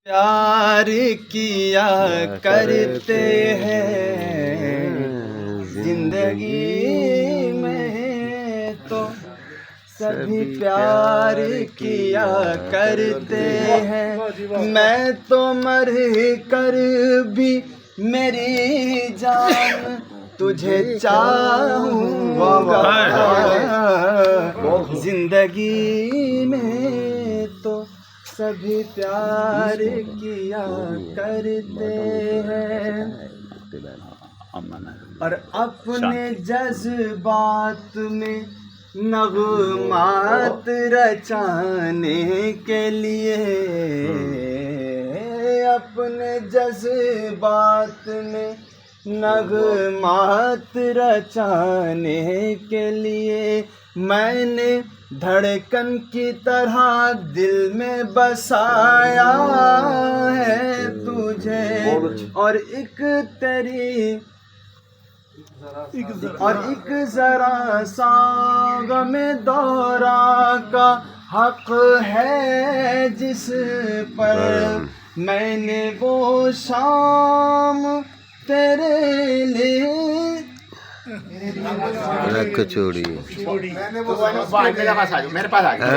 प्यार किया करते हैं जिंदगी में तो सभी प्यार किया करते हैं। मैं तो मर कर भी मेरी जान तुझे चाहूँगा जिंदगी में तो सभी प्यार किया करते हैं और अपने जज्बात में नगमात रचाने के लिए अपने जज्बात में नगमात रचाने के लिए मैंने धड़कन की तरह दिल में बसाया है तुझे और एक जरा सा गमे दौरा का हक है जिस पर मैंने वो शाम तेरे लिए कचौड़ी मेरे पास आ गया।